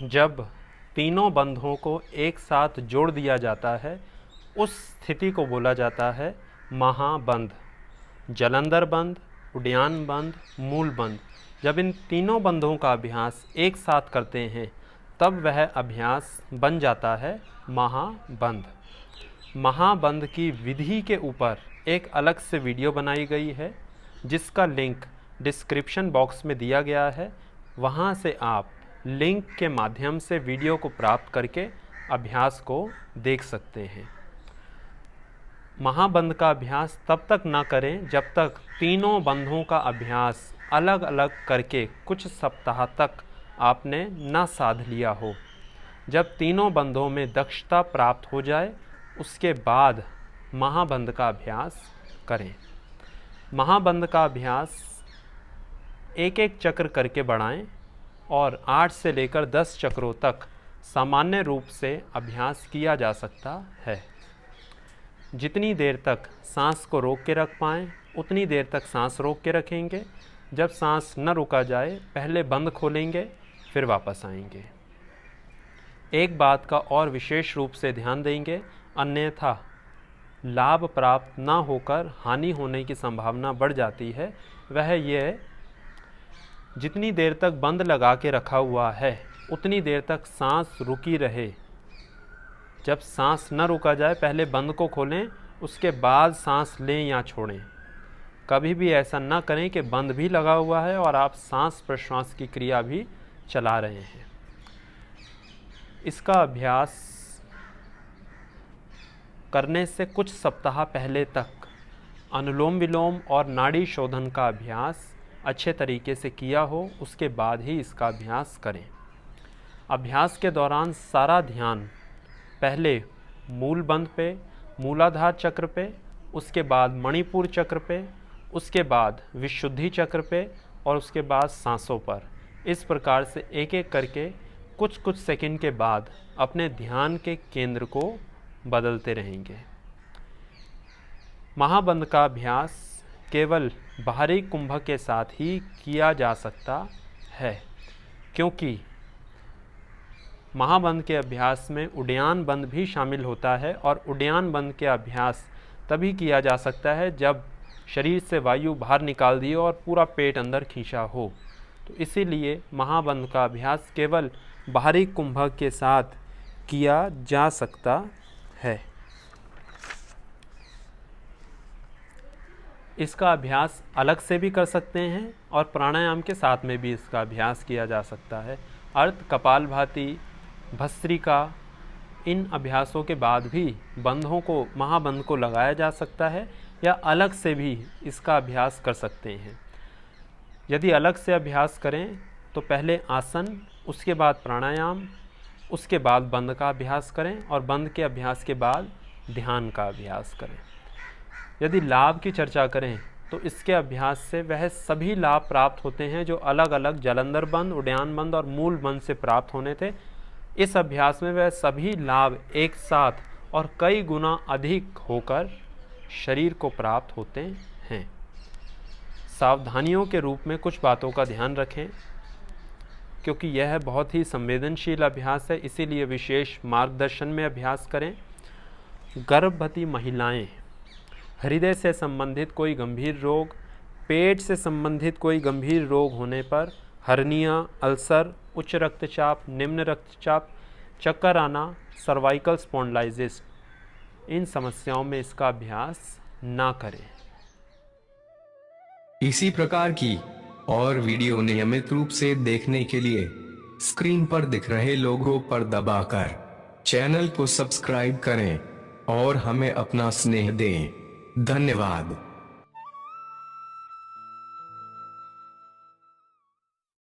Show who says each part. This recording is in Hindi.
Speaker 1: जब तीनों बंधों को एक साथ जोड़ दिया जाता है उस स्थिति को बोला जाता है महाबंध। जलंधर बंध, उड्डयन बंध, मूल बंध। जब इन तीनों बंधों का अभ्यास एक साथ करते हैं तब वह अभ्यास बन जाता है महाबंध। महाबंध की विधि के ऊपर एक अलग से वीडियो बनाई गई है जिसका लिंक डिस्क्रिप्शन बॉक्स में दिया गया है। वहां से आप लिंक के माध्यम से वीडियो को प्राप्त करके अभ्यास को देख सकते हैं। महाबंध का अभ्यास तब तक ना करें जब तक तीनों बंधों का अभ्यास अलग अलग करके कुछ सप्ताह तक आपने ना साध लिया हो। जब तीनों बंधों में दक्षता प्राप्त हो जाए उसके बाद महाबंध का अभ्यास करें। महाबंध का अभ्यास एक एक चक्र करके बढ़ाएं और 8 से लेकर 10 चक्रों तक सामान्य रूप से अभ्यास किया जा सकता है। जितनी देर तक सांस को रोक के रख पाएं उतनी देर तक सांस रोक के रखेंगे। जब सांस न रुका जाए पहले बंद खोलेंगे फिर वापस आएंगे। एक बात का और विशेष रूप से ध्यान देंगे, अन्यथा लाभ प्राप्त ना होकर हानि होने की संभावना बढ़ जाती है। वह यह जितनी देर तक बंद लगा के रखा हुआ है उतनी देर तक सांस रुकी रहे। जब सांस न रुका जाए पहले बंद को खोलें, उसके बाद सांस लें या छोड़ें। कभी भी ऐसा न करें कि बंद भी लगा हुआ है और आप सांस प्रश्वास की क्रिया भी चला रहे हैं। इसका अभ्यास करने से कुछ सप्ताह पहले तक अनुलोम विलोम और नाड़ी शोधन का अभ्यास अच्छे तरीके से किया हो, उसके बाद ही इसका अभ्यास करें। अभ्यास के दौरान सारा ध्यान पहले मूल बंध पे, मूलाधार चक्र पे, उसके बाद मणिपुर चक्र पे, उसके बाद विशुद्धि चक्र पे और उसके बाद सांसों पर। इस प्रकार से एक एक करके कुछ कुछ सेकंड के बाद अपने ध्यान के केंद्र को बदलते रहेंगे। महाबंध का अभ्यास केवल बाहरी कुंभक के साथ ही किया जा सकता है, क्योंकि महाबंध के अभ्यास में उड्डयन बंध भी शामिल होता है और उड्डयन बंध के अभ्यास तभी किया जा सकता है जब शरीर से वायु बाहर निकाल दी और पूरा पेट अंदर खींचा हो। तो इसीलिए महाबंध का अभ्यास केवल बाहरी कुंभक के साथ किया जा सकता है। इसका अभ्यास अलग से भी कर सकते हैं और प्राणायाम के साथ में भी इसका अभ्यास किया जा सकता है। अर्ध कपालभाति, भस्त्रिका, इन अभ्यासों के बाद भी बंधों को, महाबंध को लगाया जा सकता है या अलग से भी इसका अभ्यास कर सकते हैं। यदि अलग से अभ्यास करें तो पहले आसन, उसके बाद प्राणायाम, उसके बाद बंध का अभ्यास करें और बंध के अभ्यास के बाद ध्यान का अभ्यास करें। यदि लाभ की चर्चा करें तो इसके अभ्यास से वह सभी लाभ प्राप्त होते हैं जो अलग अलग जलंधर बंध, उड्डयन बंध और मूल बंध से प्राप्त होने थे। इस अभ्यास में वह सभी लाभ एक साथ और कई गुना अधिक होकर शरीर को प्राप्त होते हैं। सावधानियों के रूप में कुछ बातों का ध्यान रखें, क्योंकि यह बहुत ही संवेदनशील अभ्यास है, इसीलिए विशेष मार्गदर्शन में अभ्यास करें। गर्भवती महिलाएं, हृदय से संबंधित कोई गंभीर रोग, पेट से संबंधित कोई गंभीर रोग होने पर, हर्निया, अल्सर, उच्च रक्तचाप, निम्न रक्तचाप, चक्कर आना, सर्वाइकल स्पॉन्डिलाइटिस, इन समस्याओं में इसका अभ्यास ना करें।
Speaker 2: इसी प्रकार की और वीडियो नियमित रूप से देखने के लिए स्क्रीन पर दिख रहे लोगों पर दबाकर चैनल को सब्सक्राइब करें और हमें अपना स्नेह दें। धन्यवाद।